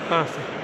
हाँ सर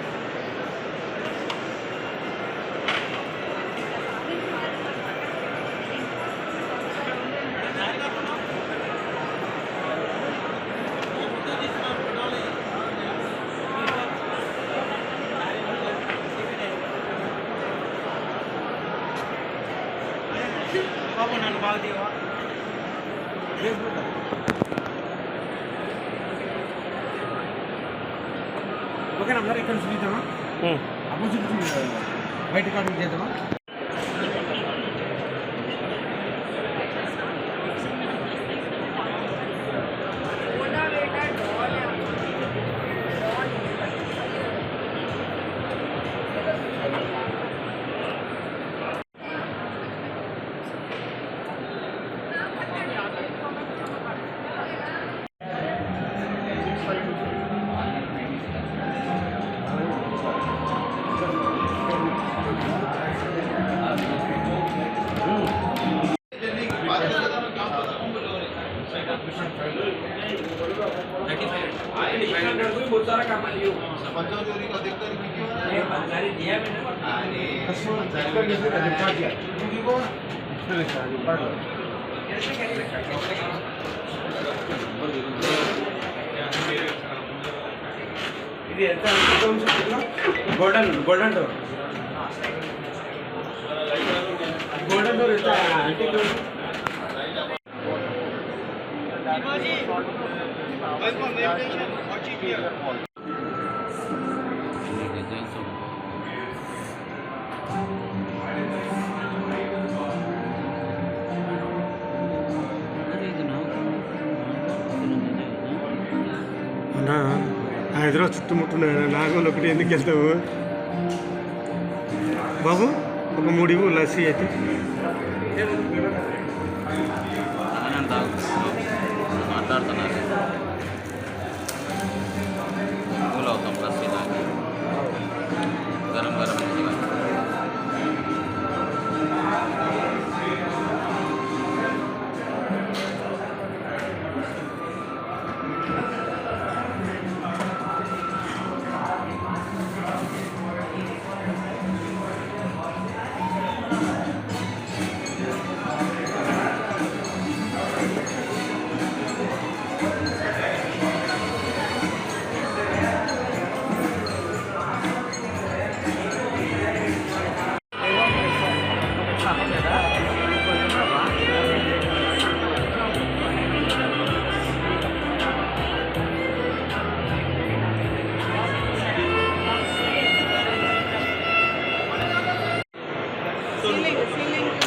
ఓకేనా అందరూ ఇక్కడ చూద్దామా అపోజిట్ బయట కాటు చేద్దామా ఇది ఎంత golden golden door golden door ఎంత అంటే హైదరాబాద్ చుట్టుముట్టున్నాయి నాగోలు ఒకటి ఎందుకు వెళ్తావు బాబు ఒక 3 ఇవ్వు లస్సీ అయితే మాట్లాడుతున్నారు కూల్ అవుతాం లస్సీ తాగి గరం గరం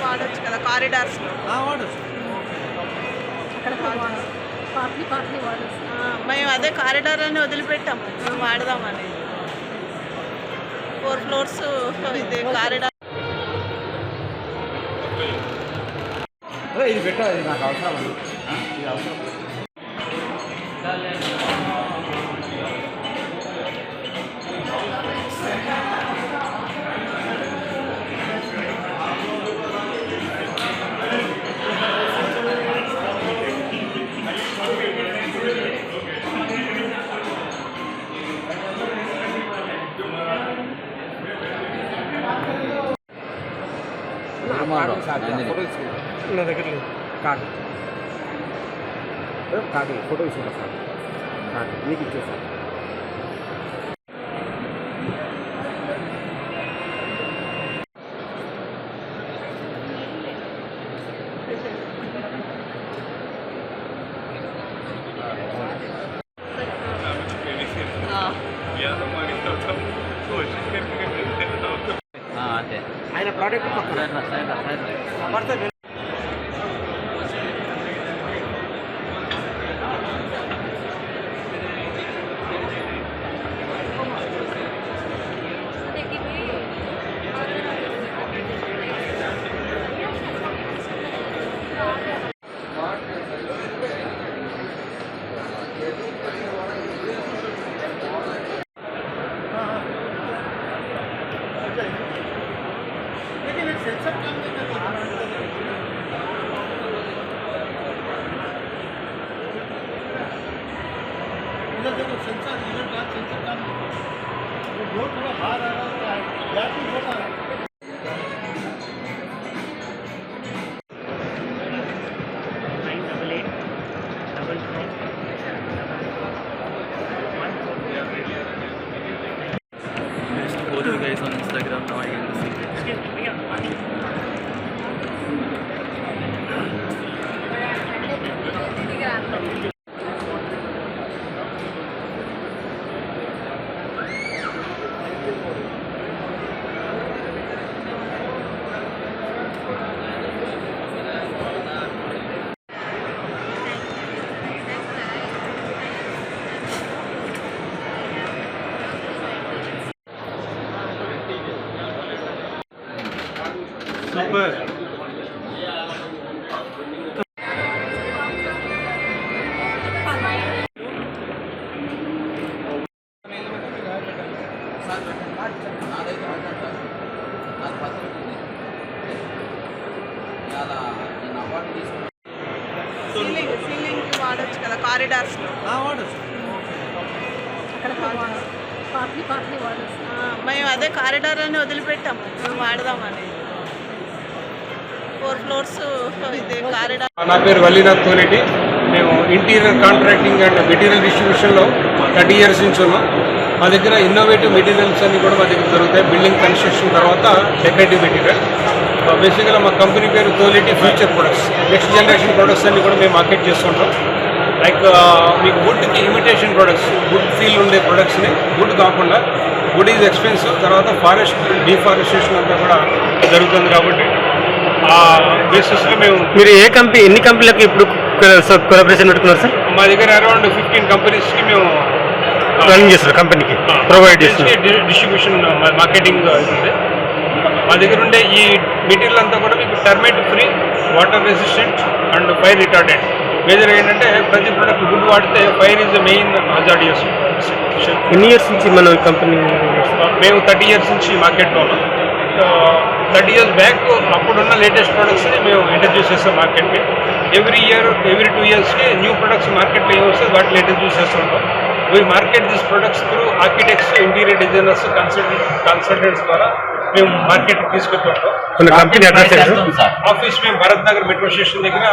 వాడచ్చు కదా కారిడార్స్ మేము అదే కారిడార్ అని వదిలిపెట్టాము మేము వాడదామని 4 ఫ్లోర్స్ ఇది కారిడార్ ఇది పెట్టాలి నాకు అవసరం ఇది అవసరం ఫోటో నా దగ్గర లేదు. కార్డు ఫోటో తీసుకుంటా సార్. కార్డు మీకు ఇచ్చేసాను. అదే ఆయన ప్రోడక్ట్ పక్కన పడుతుంది. follow you guys on Instagram now. I get to see it. Super. Ceiling వాడచ్చు కదా కారిడార్స్లో. మేము అదే కారిడార్ అని వదిలిపెట్టాము, మేము వాడదామని. 4 floors ఇది కారిడార్. నా పేరు వల్లీనాథ్ తోలేటి. మేము ఇంటీరియర్ కాంట్రాక్టింగ్ అండ్ మెటీరియల్ డిస్ట్రిబ్యూషన్లో 30 years నుంచి ఉన్నాం. మా దగ్గర ఇన్నోవేటివ్ మెటీరియల్స్ అన్ని కూడా మా దగ్గర దొరుకుతాయి. బిల్డింగ్ కన్స్ట్రక్షన్ తర్వాత డెకరేటివ్ మెటీరియల్. బేసిక్గా మా కంపెనీ పేరు Toleti future products. Next generation products అన్ని కూడా మేము మార్కెట్ చేస్తుంటాం. లైక్ మీకు వుడ్కి ఇమిటేషన్ ప్రొడక్ట్స్, వుడ్ ఫీల్ ఉండే ప్రొడక్ట్స్ని, వుడ్ కాకుండా వుడ్ ఈజ్ ఎక్స్పెన్సివ్, తర్వాత ఫారెస్ట్ డిఫారెస్టేషన్ అంతా కూడా జరుగుతుంది. కాబట్టి ఆ బేసిస్లో మీరు ఎన్ని కంపెనీలకు ఇప్పుడు కొలాబరేషన్ పెట్టుకున్నారు సార్? మా దగ్గర అరౌండ్ 15 కంపెనీస్కి మేము రన్ చేస్తారు, కంపెనీకి ప్రొవైడ్ చేస్తారు. డిస్ట్రిబ్యూషన్ మార్కెటింగ్ ఉంది. మా దగ్గర ఉండే ఈ మెటీరియల్ అంతా కూడా మీకు termite free, water resistant and fire retardant. Major ఏంటంటే ప్రతి ప్రొడక్ట్ వుడ్ వాడితే fire is the main hazardous. ఎన్ని ఇయర్స్ నుంచి మన కంపెనీ? మేము 30 years నుంచి మార్కెట్లో ఉన్నాం. 30 years బ్యాక్ అప్పుడున్న లేటెస్ట్ ప్రొడక్ట్స్ని మేము ఇంట్రడ్యూస్ చేస్తాం మార్కెట్కి. ఎవ్రీ 2 yearsకి న్యూ ప్రొడక్ట్స్ మార్కెట్లో ఏమి వస్తే వాటిని ఇంట్రడ్యూస్ చేస్తుంటాం. We market this products through architects, interior designers, consultants ద్వారా మేము మార్కెట్ తీసుకెళ్తుంటాం. కంపెనీ అడ్రస్ ఆఫీస్ మేము భరత్ నగర్ మెట్రో స్టేషన్ దగ్గర.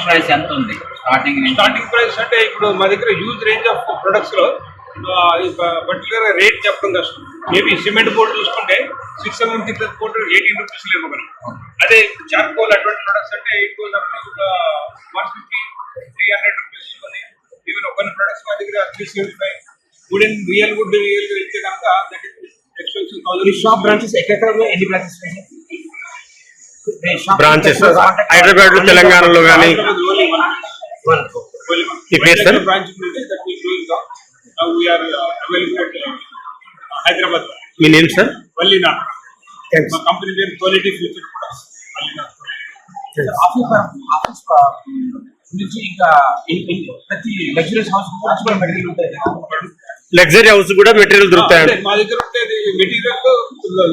ప్రైస్ ఎంత ఉంది? స్టార్టింగ్ ప్రైస్ అంటే ఇప్పుడు మా దగ్గర హ్యూజ్ రేంజ్ ఆఫ్ ప్రొడక్ట్స్లో పర్టికులర్ రేట్ చెప్పడం కష్టం. మేబీ సిమెంట్ బోర్డు చూసుకుంటే 6 mm thick బోర్డు 18 rupees లేవు మనం. అదే చార్కోల్ అటువంటి ప్రొడక్ట్స్ అంటే ఎక్కువ 150-300 rupees. ఈవెన్ కొన్ని ప్రొడక్ట్స్ మా దగ్గర 375. వుడెన్ రియల్ వుడ్ వెళ్తే కనుక that is expensive. Shop branches ఎక్కడ ఎన్ని బ్రాంచెస్? బ్రాంచెస్ హైదరాబాద్ లో, తెలంగాణలో కానీ ఈ ప్లేస్ సార్ బ్రాంచ్ హైదరాబాద్. మీ నేమ్ సార్? వల్లీనాథ్. మా కంపెనీ పేరు క్వాలిటీ ఫ్యూచర్ ప్రొడక్ట్స్. ఆఫీస్ నుంచి ఇంకా ప్రతి లగ్జరీస్ హౌస్ కూడా మెటీరియల్ ఉంటాయి కదా. లగ్జరీ హౌస్ కూడా మెటీరియల్ దొరుకుతాయండి మా దగ్గర ఉండేది మెటీరియల్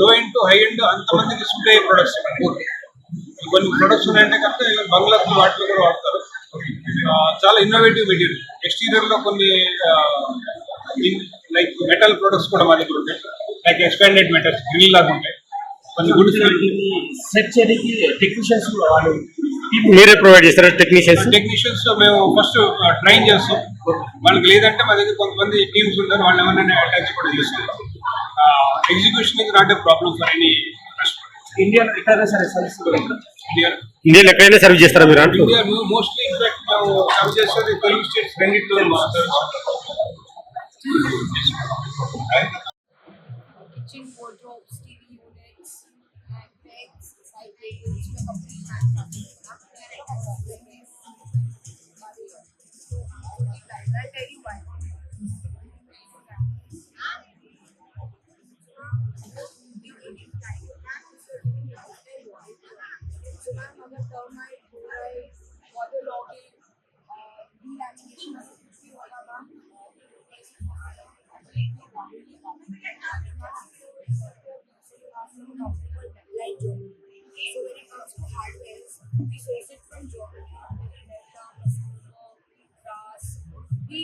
లో ఎండ్ టు హై ఎండ్ అంతమందికి సూట్ అయ్యే ప్రొడక్ట్స్. కొన్ని ప్రొడక్ట్స్ ఉన్నాయంటే కనుక బంగ్లాస్ వాటిలో కూడా వాడతారు. చాలా ఇన్నోవేటివ్ మెటీరియల్. ఎక్స్టీరియర్ లో కొన్ని లైక్ మెటల్ ప్రొడక్ట్స్ కూడా మా దగ్గర ఉంటాయి. లైక్ ఎక్స్పాండెడ్ మెటల్స్ గ్రిల్ లాగా ఉంటాయి. కొన్ని గుడ్ సెట్ చేయడానికి టెక్నీషియన్స్ వాళ్ళు మీరే ప్రొవైడ్ చేస్తారా టెక్నీషియన్స్? టెక్నీషియన్స్ మేము ఫస్ట్ ట్రైన్ చేస్తాం. వాళ్ళకి లేదంటే మా దగ్గర కొంతమంది టీమ్స్ ఉంటారు, వాళ్ళు ఏమైనా అటాచ్ కూడా చేస్తాం. Execution is not a problem for any customer. Indian ఎక్కడైనా సరే సర్వీస్ ఇండియాలో ఎక్కడైనా సర్వీస్ చేస్తారా మీరు? అంటే ఇండియా మోస్ట్లీ ఇన్ఫాక్ట్ మేము సర్వ్ చేసేది తెలుగు స్టేట్స్ రెండింటిలో kitchen wardrobes, TV units, and beds, side tables, we are complete manufacturing. I'll tell you why. So ma'am, अगर termite, chloride, waterlogging, delamination of the वाला ma'am, like Germany. So when it comes to hardware, we source it from Germany, Vietnam, France. We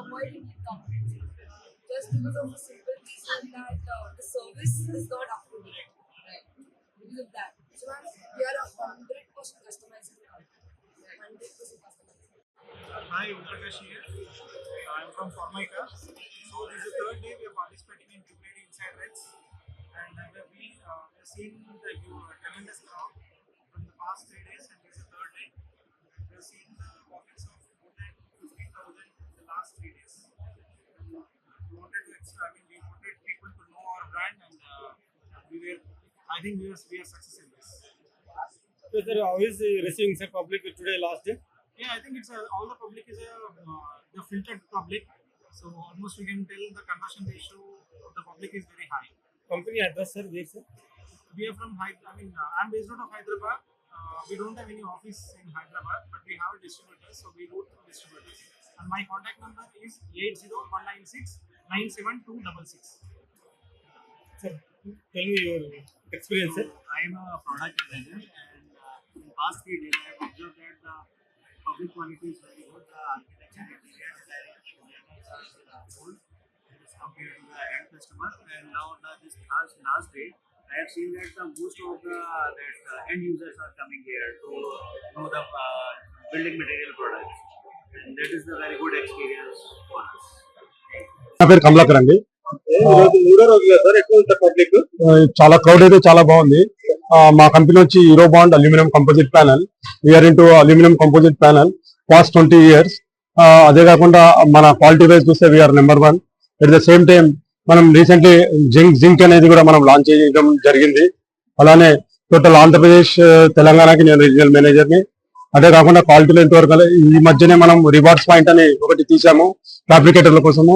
avoid Indian companies just because of the simple reason that the service is not up to date. Right. Because of that. So we are 100% customized. 100% customized. Hi, Ultrakesh here. I'm from Formica. So this is the third day we are participating in Jubilee Inside Reds, and we have seen the tremendous crowd from the past 3 days, and this is the third day. We have seen pockets of more than 15,000 in the last 3 days. We wanted people to know our brand, and I think we are success in this. So sir, how is receiving sir public today last day? Yeah, I think it's all the public is the filtered public. So almost we can tell the conversion ratio of the public is very high. Company address sir, where sir? We are from I'm based out of Hyderabad. We don't have any office in Hyderabad, but we have distributors, so we route through distributors. And my contact number is 80-196-97266. Sir, tell me your experience sir. I am a product manager, and in the past 3 days I have observed that the public quality is very good. The architecture interior design are good as compared to the end customer. And now this last day, I have seen that most of the end users are coming here to know the building material products, and that is the very good experience for us. నా పేరు కమలాకర్ అండి. చాలా crowd అయితే చాలా బాగుంది. మా company వచ్చి Hero Bond aluminium composite panel. We're into aluminium composite panel past 20 years. అదే కాకుండా మన క్వాలిటీ వైజ్ చూస్తే we're number 1. At the same time మనం రీసెంట్లీ జింక్ అనేది కూడా మనం లాంచ్ చేయడం జరిగింది. అలానే టోటల్ ఆంధ్రప్రదేశ్ తెలంగాణకి నేను రీజనల్ మేనేజర్ని. అదే కాకుండా క్వాలిటీలో ఇంతవరకు ఈ మధ్యనే మనం రివార్డ్స్ పాయింట్ అని ఒకటి తీసాము ఫ్యాబ్రికేటర్ల కోసము.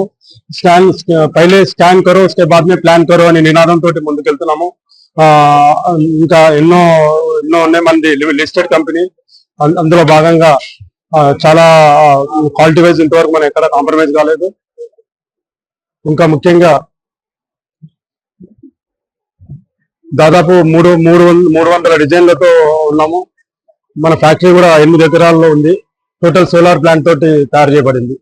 పైలే స్కాన్ కరో ఉస్కే బాద్ మే ప్లాన్ కరో అనే నినాదంతో ముందుకెళ్తున్నాము. ఇంకా ఎన్నో ఉన్నాయి మంది లిస్టెడ్ కంపెనీ. అందులో భాగంగా చాలా క్వాలిటీ వైజ్ ఇంతవరకు మనం ఎక్కడ కాంప్రమైజ్ కాలేదు. ఇంకా ముఖ్యంగా దాదాపు 300 డిజైన్లతో ఉన్నాము. మన ఫ్యాక్టరీ కూడా 8 ఎకరాల్లో ఉంది. టోటల్ సోలార్ ప్లాంట్ తోటి తయారు చేయబడింది.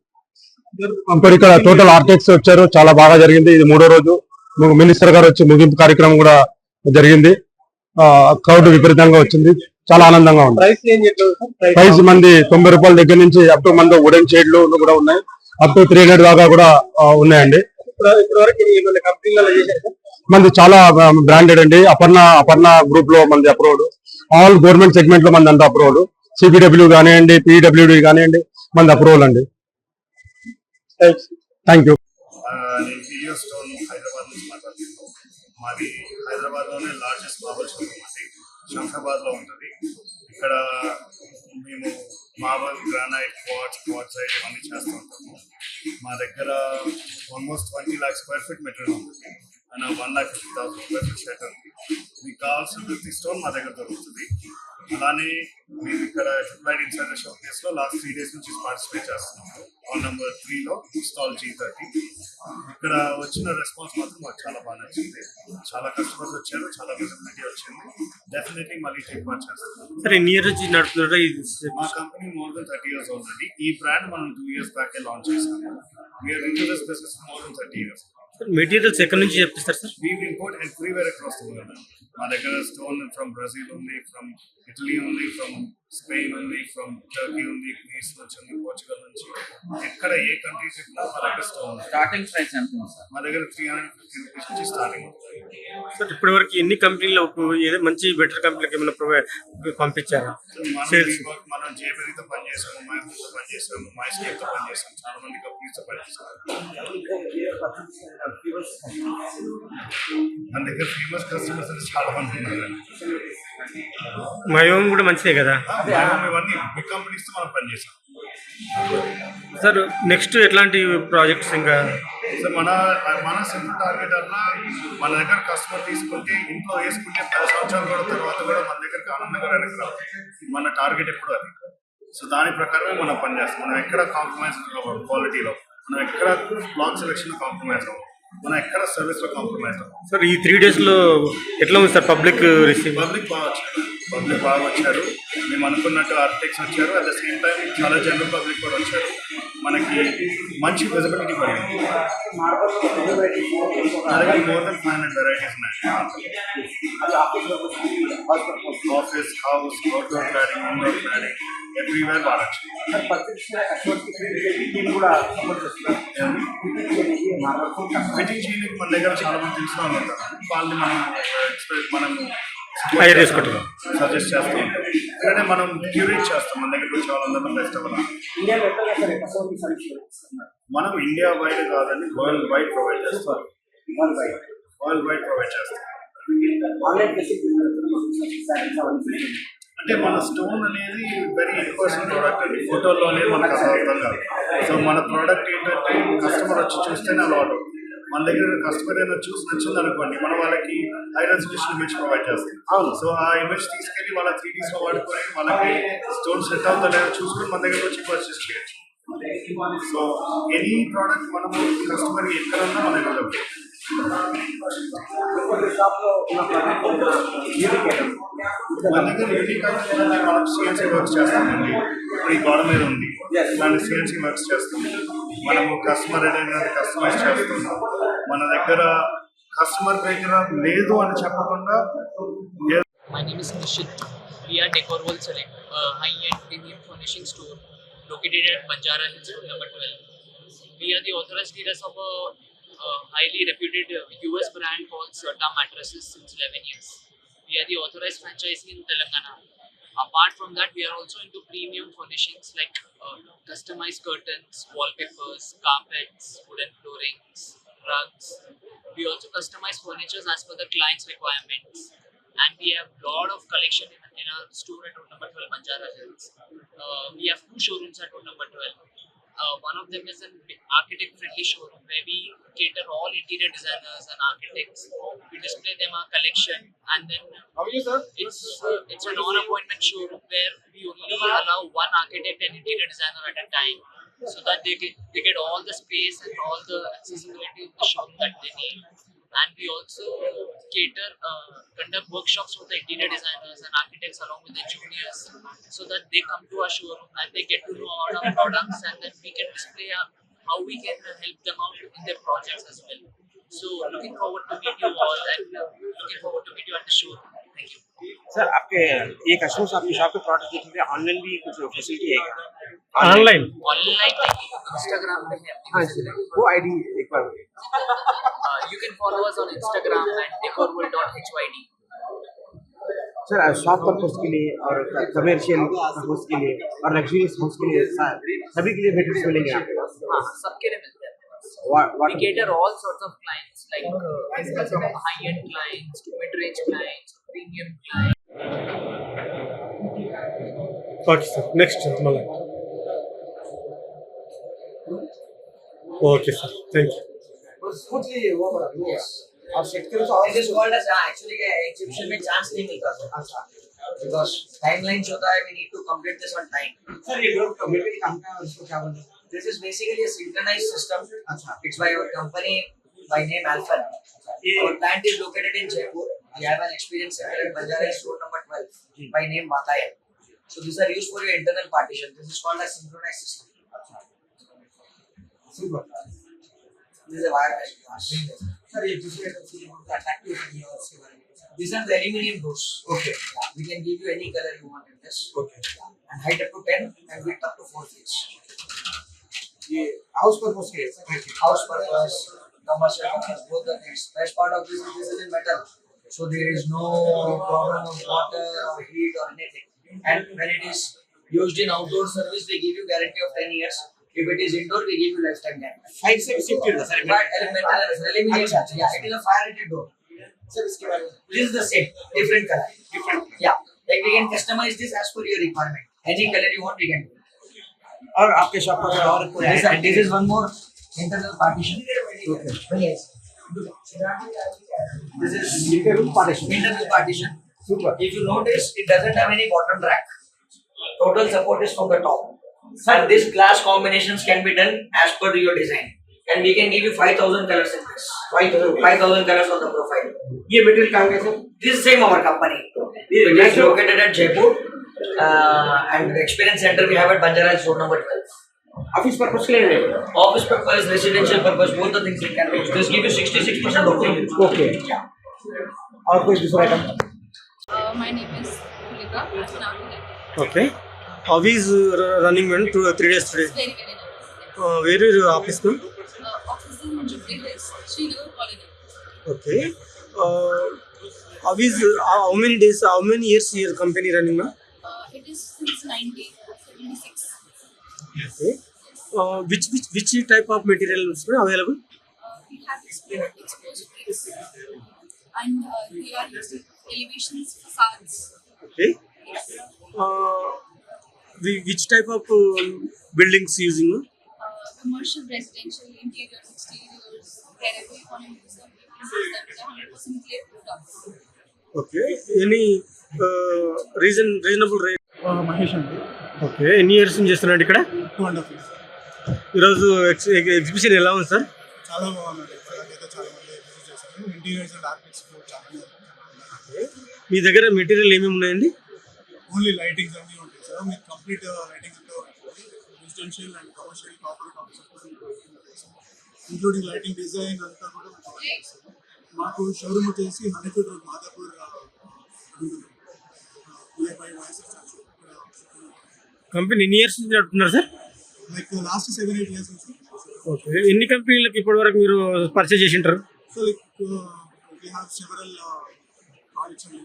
ఇప్పుడు ఇక్కడ టోటల్ ఆర్కిటెక్ట్స్ వచ్చారు, చాలా బాగా జరిగింది. ఇది 3వ రోజు. మినిస్టర్ గారు వచ్చి ముగింపు కార్యక్రమం కూడా జరిగింది. క్రౌడ్ విపరీతంగా వచ్చింది, చాలా ఆనందంగా ఉంది. ప్రైస్ మంది 90 రూపాయల దగ్గర నుంచి అప్ టు మంది వుడెన్ షేడ్లు కూడా ఉన్నాయి, అప్ టు 300 దాకా కూడా ఉన్నాయండి. మంది చాలా బ్రాండెడ్ అండి. అపర్ణ గ్రూప్ లో మంది అప్రూవ్డ్. ఆల్ గవర్నమెంట్ సెగ్మెంట్ లో మంది అంతా అప్రూవ్డ్. సిబిడబ్ల్యూ కానివ్వండి, పిడబ్ల్యూడి కానివ్వండి, మంది అప్రూవల్ అండి. Thank you. నేను హీలియో స్టోన్ హైదరాబాద్ నుంచి మాట్లాడుతున్నాను. మాది హైదరాబాద్లోనే లార్జెస్ట్ మార్బల్ షోరూమ్ అండి. శంషాబాద్లో ఉంటుంది. ఇక్కడ మేము మార్బల్, గ్రానైట్, క్వార్ట్జైట్ ఇవన్నీ చేస్తూ ఉంటాము. మా దగ్గర almost 20 lakh square feet material ఉంటుంది అండ్ 1,50,000 square feet షెడ్ ఉంది. మీకు కావాల్సిన ప్రతి స్టోన్ మా దగ్గర దొరుకుతుంది. అలానే మేము ఇక్కడ ట్రిప్లైట్ ఇన్సైడ్ షో కేసులో లాస్ట్ 3 days నుంచి పార్టిసిపేట్ చేస్తున్నాము. ఆన్ నెంబర్ 3లో స్టాల్ G30. ఇక్కడ వచ్చిన రెస్పాన్స్ మాత్రం మాకు చాలా బాగా నచ్చింది. చాలా కస్టమర్స్ వచ్చారు, చాలా విజిబిలిటీ వచ్చింది. డెఫినెట్లీ మళ్ళీ టేక్ పార్ట్ చేస్తాం. మా కంపెనీ more than 30 years ఆల్రెడీ. ఈ బ్రాండ్ మనం 2 years బ్యాకే లాంచ్ చేసాము. We're into this business more than 30 years. Materials ఎక్కడి నుంచి చెప్పిస్తారు sir? We import everywhere across the world. మా దగ్గర స్టోన్ ఫ్రమ్ బ్రెజిల్ ఉంది, ఫ్రమ్ ఇటలీ ఉంది, ఫ్రమ్ స్పెయిన్ ఉంది, ఫ్రమ్ టర్కీ ఉంది, గ్రీస్ నుంచి ఉంది, పోర్చుగల్ నుంచి, ఎక్కడ ఏ కంట్రీ చెప్పినా మా దగ్గర స్టోన్ ఉంది. స్టార్టింగ్ ప్రైస్ ఎంత ఉంది సార్? మా దగ్గర 350 రూపీస్ నుంచి స్టార్టింగ్ ఉంటుంది. సార్ ఇప్పటి వరకు ఎన్ని కంపెనీలకు ఏదో మంచి బెటర్ కంపెనీలకు ఏమైనా పంపించారా? మనం జేబెరీతో పనిచేసాము, మైహూతో పనిచేసాము, మైస్కేప్తో పనిచేసాము, చాలా మంది కంపెనీస్తో పనిచేసాము. మన దగ్గర ఫేమస్ కస్టమర్స్ చాలా మంది ఉన్నారు. మయోమ్ కూడా మంచిదే కదా ఇవన్నీ బిగ్ కంపెనీస్తో మనం పనిచేసాం. సార్. నెక్స్ట్ ఎట్లాంటి ప్రాజెక్ట్స్ ఇంకా? సో మన సింపుల్ టార్గెట్ అన్నా మన దగ్గర కస్టమర్ తీసుకుంటే ఇంట్లో వేసుకుంటే 10 సంవత్సరాల తర్వాత కూడా మన దగ్గరికి ఆనందంగా వెనక్కి రావాలి. మన టార్గెట్ ఎప్పుడు అది. సో దాని ప్రకారమే మనం పనిచేస్తాం. మనం ఎక్కడ కాంప్రమైజ్ అవ్వం క్వాలిటీలో, మనం ఎక్కడ బ్లాక్ సెలెక్షన్ కాంప్రమైజ్ అవ్వం, మనం ఎక్కడ సర్వీస్లో కాంప్రమైజ్ అవ్వం. సార్ ఈ 3 daysలో ఎట్లా ఉంది సార్ పబ్లిక్ రిసీవ్? పబ్లిక్ బాగా వచ్చారు. మేము అనుకున్నట్టు ఆర్కిటెక్ట్స్ వచ్చారు. అట్ ద సేమ్ టైం చాలా జనరల్ పబ్లిక్ కూడా వచ్చారు. మనకి మంచి విజిబిలిటీ పడింది. నా దగ్గర మోర్ దెన్ 500 వెరైటీస్ ఉన్నాయి. Office, house, outdoor cladding, indoor cladding, everywhere వాడచ్చు. ఫిట్టింగ్ చేయడానికి మన దగ్గర చాలా మంది తెలిసిన వాళ్ళు ఉంటారు. వాళ్ళని మనం హైర్ చేసుకుంటాం, సజెస్ట్ చేస్తూ ఉంటాం. ఎందుకంటే మనం క్యూరేట్ చేస్తాం. మన దగ్గర వచ్చే వాళ్ళందరూ బెస్ట్ అవ్వాలి. మనం ఇండియా వైడ్ కాదని వరల్డ్ వైడ్ ప్రొవైడ్ చేస్తాం. వరల్డ్ వైడ్ ప్రొవైడ్ చేస్తాం. అంటే మన స్టోన్ అనేది వెరీ ఇంపర్సనల్ ప్రోడక్ట్ అండి. ఫోటోలో అనేది మనకు అసలు అర్థం కాదు. సో మన ప్రోడక్ట్ ఏంటంటే కస్టమర్ వచ్చి చూస్తేనే అలవాటు. మన దగ్గర కస్టమర్ ఏదైనా చూసి నచ్చింది అనుకోండి, మనం వాళ్ళకి హై రెజల్యూషన్ ఇమేజ్ ప్రొవైడ్ చేస్తాం. అవును. సో ఆ ఇమేజ్ తీసుకెళ్ళి వాళ్ళ 3Ds లో వాడుకొని వాళ్ళకి స్టోన్ సెట్ అవుతుందో లేదో చూసుకొని మన దగ్గర వచ్చి పర్చేస్ చేయొచ్చు. సో ఎనీ ప్రోడక్ట్ మనము కస్టమర్కి ఎక్కడన్నా మన దగ్గర దొరుకుతాయి. మన దగ్గర యూనిక్ అంటే మనం సిఎన్సీ వర్క్స్ చేస్తామండి. ఇప్పుడు ఈ గోడ మీద ఉంది, ఇలాంటి సిఎన్సీ వర్క్స్ చేస్తాం. మనము కస్టమర్ అనేది కస్టమైజ్ చేస్తాం. మన దగ్గర కస్టమర్ దగ్గర లేదు అని చెప్పకుండా. My name is Nishit. We are Decor World Select, a high-end premium furnishing store located at Banjara Hills, number 12. We are the authorized dealers of a highly reputed US brand called Serta Mattresses since 11 years. We are the authorized franchisee in Telangana. Apart from that, we are also into premium furnishings like customized curtains, wallpapers, carpets, wooden floorings, rugs. We also customize furniture as per the client's requirements. And we have a lot of collection in our store at road number 12, Banjara Hills. We have 2 showrooms at road number 12. One of them is an architect-friendly showroom where we cater all interior designers and architects. We display them our collection, and then it's a non-appointment showroom where we only allow one architect and interior designer at a time, so that they get all the space and all the accessibility in the showroom that they need. And we also conduct workshops for the interior designers and architects along with the juniors, so that they come to our showroom and they get to know all our products, and then we can display how we can help them out in their projects as well. So looking forward to meet you all, and looking forward to meet you at the showroom. Thank you. Sir आपके ये customers आपकी shop पे product देखेंगे, online भी कुछ facility है क्या? Online Instagram पे है. हाँ जी, वो आईडी एक बार You can follow us on Instagram at decorworld.hyd. Sir shop purpose के लिए और कमर्शियल पर्पस के लिए और लग्जरियस हाउस के लिए सभी के लिए बेटर मिलेंगे आपके पास? हाँ, सबके लिए मिलते हैं. We cater all sorts of clients, like from high-end clients to mid-range clients, premium clients. Okay sir. Next మళ్ళీ okay sir. Thank you. It is called as actually exhibition में chance नहीं मिलता सर. अच्छा. Because timelines होता है, we need to complete this on time. Sir ये group committee काम का उसको क्या बोलते हैं? This is basically a synchronized system. अच्छा. It's by our company by name Alphan. Our plant is located in Jaipur. We have an experience center at Banjara Hills Road number 12 by name Vatayan. So these are used for your internal partition. This is called a synchronized system. super. This is a wire mesh glass. Sir, ये दूसरे attractive these are the aluminium doors. Okay. Yeah, we can give you any color you want in this. Okay. And height up to 10 and width up to 4 feet. ये house purpose के लिए House purpose, commercial purpose, both the things. Best part of this is in metal. So there is no problem of water or heat or anything. And when it is used in outdoor service, they give you guarantee of 10 years. If it is indoor, we give you lifetime guarantee. Five से भी safety होता है sir But metal aluminium, yeah, it is a fire rated door. Sir इसके बारे में This is the same, different color. Different Yeah, like we can customize this as per your requirement. Any color you want, we can do. और आपके shop पर और कोई This is one more internal partition. Okay. Yes. This is internal partition internal partition. Super If you notice, it doesn't have any bottom rack. Total support is from the top. And this glass combinations can be done as per your design. And we can give you 5,000 colors in this. 5,000 colors on the profile. ये material कहाँ गया sir This is same our company. It is located at Jaipur. And the experience center we have at Banjara Hills Road number 12. Office purpose के लिए नहीं Office purpose, residential purpose, both the things it can be used. This give you 66% off. Okay Yeah. और कोई दूसरा item My name is Kulika Nagule. Okay. How is running man 3 days today? Very, very nice. Where is your office now? Office in Jubilee Hills, Srinagar Colony. Okay. How many days, how many years your company running now? It is since 1976. Okay. Which type of material is available? We have exposed bricks and we are using elevations, facades. Okay. Which type of buildings using? Commercial, residential, interiors, exteriors, wherever you want to use them, you can use them. They are 100% clear products. Okay. Any reasonable rate? Mahesh అండి okay ఎన్ని years నుంచి చేస్తున్నాడు ఇక్కడ 2.5 years. ఈరోజు exhibition ఎలా ఉంది sir చాలా బాగుందండి ఇప్పటికైతే చాలా మంది విజిట్ చేశారు ఇంటీరియర్స్ అండ్ ఆర్కిటెక్ట్స్ చాలా మీ దగ్గర మెటీరియల్ ఏమేమి ఉన్నాయండి ఓన్లీ లైటింగ్స్ అన్నీ ఉంటాయి సార్ మీకు complete lightings residential and commercial corporate including lighting design అంతా కూడా మాకు షోరూమ్ వచ్చేసి హనీఫీడ్ road Madhapur nearby YSR church company ఎన్ని ఇయర్స్ నుంచి నడుపుతున్నారు సార్ లైక్ లాస్ట్ 7-8 years నుంచి ఓకే ఎన్ని కంపెనీలకు ఇప్పటి వరకు మీరు పర్చేజ్ చేసి ఉంటారు so like we have several projects అండి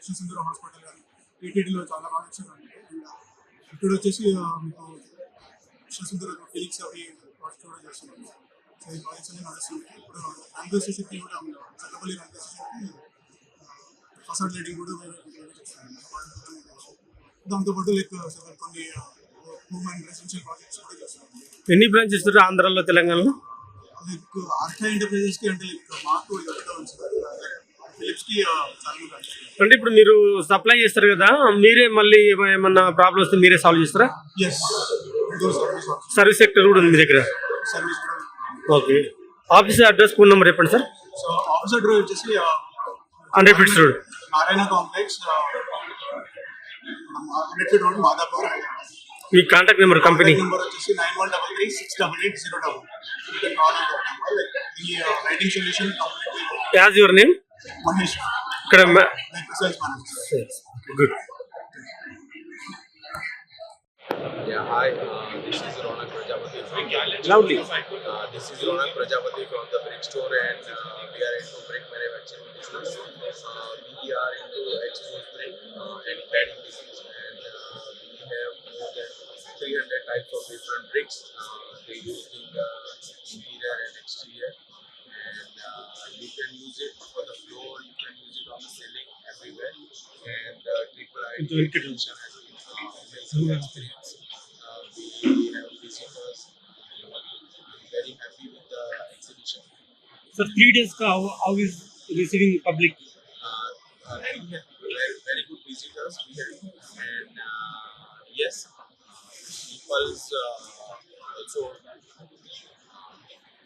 శిశుందర హాస్పిటల్ కానీ టీటీడీలో చాలా ప్రాజెక్ట్స్ ఉన్నాయి అండ్ ఇప్పుడు వచ్చేసి మీకు శిశుందర ఫిలిక్స్ అవి ప్రాజెక్ట్స్ కూడా చేస్తున్నాం సో ఈ ప్రాజెక్ట్స్ అన్ని నడుస్తున్నాయి ఇప్పుడు రైల్వే స్టేషన్కి కూడా చక్కపల్లి రైల్వే స్టేషన్కి ఫసాడ్ లైటింగ్ కూడా దాంతోపాటు లైక్ కొన్ని హోమ్ అండ్ రెసిడెన్షియల్ ప్రాజెక్ట్స్ కూడా చేస్తున్నాం ఎన్ని బ్రాంచెస్ ఆంధ్రాలో తెలంగాణలో లైక్ ఆర్కా ఎంటర్ప్రైజెస్కి అంటే లైక్ మాకు ఒకటే ఉంది ఫిలిప్స్కి చాలా అంటే ఇప్పుడు మీరు సప్లై చేస్తారు కదా మీరే మళ్ళీ ఏమన్నా ప్రాబ్లమ్స్ వస్తే మీరే సాల్వ్ చేస్తారా ఎస్ సర్వీస్ సెక్టర్ కూడా ఉంది మీ దగ్గర service okay office address phone number చెప్పండి సార్ సో ఆఫీస్ అడ్రస్ వచ్చేసి 100 feets road Narayana complex 100 feet road Madhapur మీ కాంటాక్ట్ నెంబర్ కంపెనీ నెంబర్ వచ్చేసి 91336880. You can call on that number. Like the lighting solution completely as your name Mahesh, ఇక్కడ like sales manager. Good Yeah, hi. This is Ronak Prajapati from Loudly. This is Ronak Prajapati from the brick store, and we are into brick manufacturing business. We are into exposed brick and cladding business, and we have more than 300 types of different bricks. They use in the interior and exterior, and you can use it for the floor. You can use it on the ceiling, everywhere. And triple identification has been amazing experience. We have visitors. I'm very happy with the exhibition. Sir, 3 days how is receiving public? We have very good visitors we have, and yes, people's also.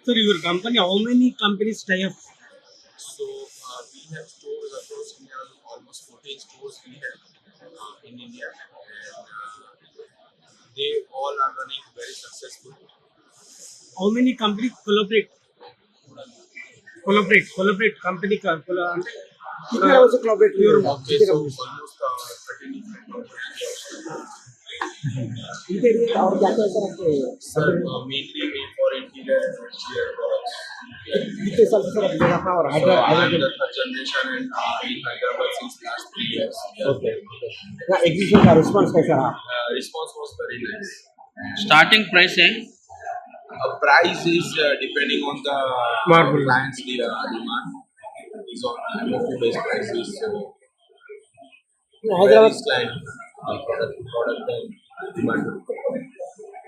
Sir, your company, how many companies tie up? So we have stores across India, almost 14 stores we have in India, and they all are running very successful. How many companies collaborate? Collaborate company का అంటే कितने लोगों से collaborate किया Okay, so almost 13 different companies. Interior और क्या क्या sir आपके Sir, mainly we for interior and exterior products. कितने साल से सर आप जगह पर और So I am Hyderabad the third generation and in Hyderabad since last 3 years. Okay ना एग्जीबिशन का रिस्पांस कैसा रहा Response was very nice. Starting price A Price is depending on the Marble. client's demand. Is on MFP based prices. Hyderabad Varies client like product and demand.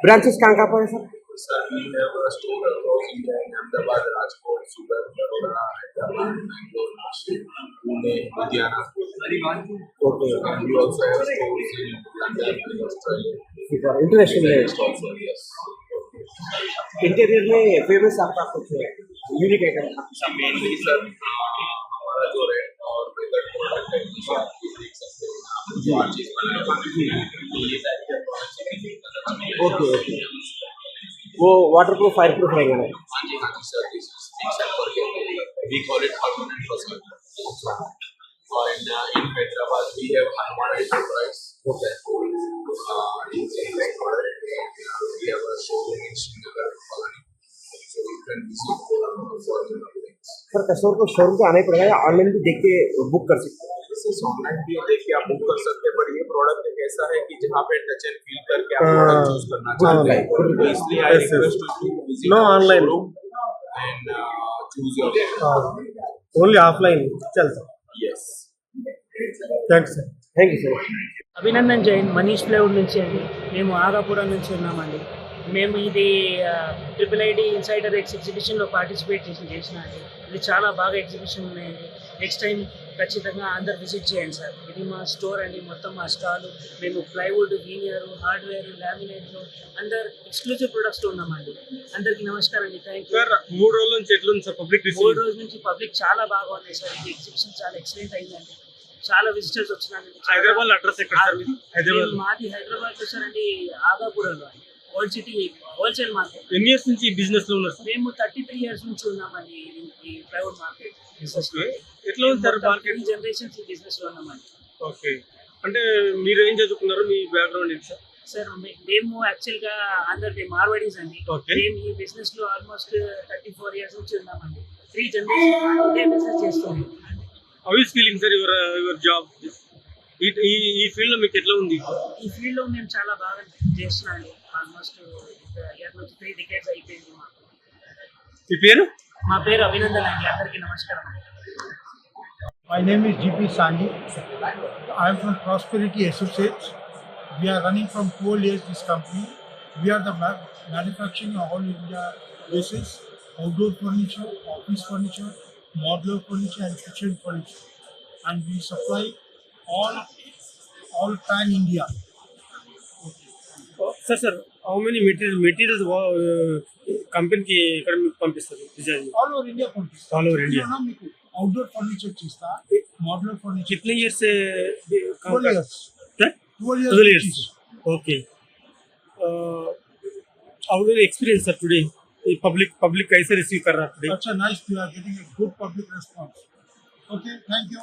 Branches कहाँ पर है sir Sir, we have a store across India in Ahmedabad, Rajkot, Surat, Vadodara, Hyderabad, Bangalore, Pune, Ludhiana. Okay And we also have stores in London and Australia. International Also, yes. Interior में famous आपका कुछ unique item सब mainly sir हमारा जो rate और weather product है जिसे आप देख सकते हैं आप जो हर चीज बनाने ये सारी ओके ओके वो वाटर प्रूफ फायर प्रूफ रहेगा ना हाँ जी sir this is fix and forget we call it permanent first और in Hyderabad we have Hanuman Enterprise. Okay. We have a showroom in Srinagar, Palani. So you can visit for the things. Sir customer को showroom पे आना ही पड़ेगा या online भी देख के book कर सकते हैं ऑनलाइन भी देख के आप बुक कर सकते हैं, पर ये प्रोडक्ट एक ऐसा है कि जहाँ पे टच एंड फील करके आप प्रोडक्ट चूज करना चाहते हैं, तो इसलिए I request to visit No online. And choose your only offline చల్తా yes thanks sir thank you sir Abhinandan Jain Manish plywood నుంచి అండి మేము ఆగాపురం నుంచి ఉన్నామండి మేము ఇది IIID ఇన్సైడర్ ఎగ్జిబిషన్లో పార్టిసిపేట్ చేసిన అండి ఇది చాలా బాగా ఎగ్జిబిషన్ ఉన్నాయండి నెక్స్ట్ టైం ఖచ్చితంగా అందరు విజిట్ చేయండి సార్ ఇది మా స్టోర్ అండి మొత్తం మా స్టాల్ మేము ప్లైవుడ్ వీనియర్ హార్డ్వేర్ లామినేట్లు అందరు ఎక్స్క్లూజివ్ ప్రొడక్ట్స్లో ఉన్నామండి అందరికీ నమస్కారం అండి థ్యాంక్ యూ సార్ 3 రోజుల నుంచి ఎట్లుంది సార్ పబ్లిక్ 3 రోజుల నుంచి పబ్లిక్ చాలా బాగా ఉంది సార్ ఈ ఎగ్జిబిషన్ చాలా ఎక్సలెంట్ అయిందండి చాలా విజిటర్స్ వచ్చినారు హైదరాబాద్ అడ్రస్ ఎక్కడ సార్ మీది హైదరాబాద్ మాది హైదరాబాద్ లో సార్ అండి ఆగాపురంలో ఓల్డ్ సిటీ హోల్సేల్ మార్కెట్ ఎన్ని ఇయర్స్ నుంచి ఈ బిజినెస్ లో ఉన్నారు సార్ మేము 33 ఇయర్స్ నుంచి ఉన్నామండి ఈ ప్రైవేట్ మార్కెట్ ఓకే ఎట్లా ఉంది సార్ మార్కెట్ జనరేషన్స్ ఈ బిజినెస్ లో ఉన్నామండి ఓకే అంటే మీరు ఏం చదువుకున్నారు మీ బ్యాక్గ్రౌండ్ ఏంటి సార్ సార్ మేము యాక్చువల్ గా అందరి మార్వాడీస్ అండి Okay. మేము ఈ బిజినెస్ లో ఆల్మోస్ట్ 34 ఇయర్స్ నుంచి ఉన్నామండి 3 జనరేషన్ ఇదే బిజినెస్ చేస్తున్నాం how is feeling sir your job ఈ ఫీల్డ్ లో మీకు ఎట్లా ఉంది ఈ ఫీల్డ్ లో మేము చాలా బాగా చేస్తున్నాం ఆల్మోస్ట్ ఇయర్ నుంచి 3 డికేడ్స్ అయిపోయింది మాకు మీ పేరు మా పేరు అభినందన్ అండి అందరికీ నమస్కారం అండి My name is GP Sani. I am from Prosperity Associates. We are running from 12 years this company. We are the manufacturing on all India basis, outdoor furniture, office furniture, modular furniture and kitchen furniture. And we supply all pan India. Sir how many materials కంపెనీకి ఎక్కడ మీకు పంపిస్తారు design All over India furniture. All over India. Outdoor furniture chista, modular furniture. कितने years से 12 years. 12 years. 12 years. Okay. How is the experience sir today? Public कैसे receive कर रहा है today? Such a nice, we are getting a good public response. Okay, thank you.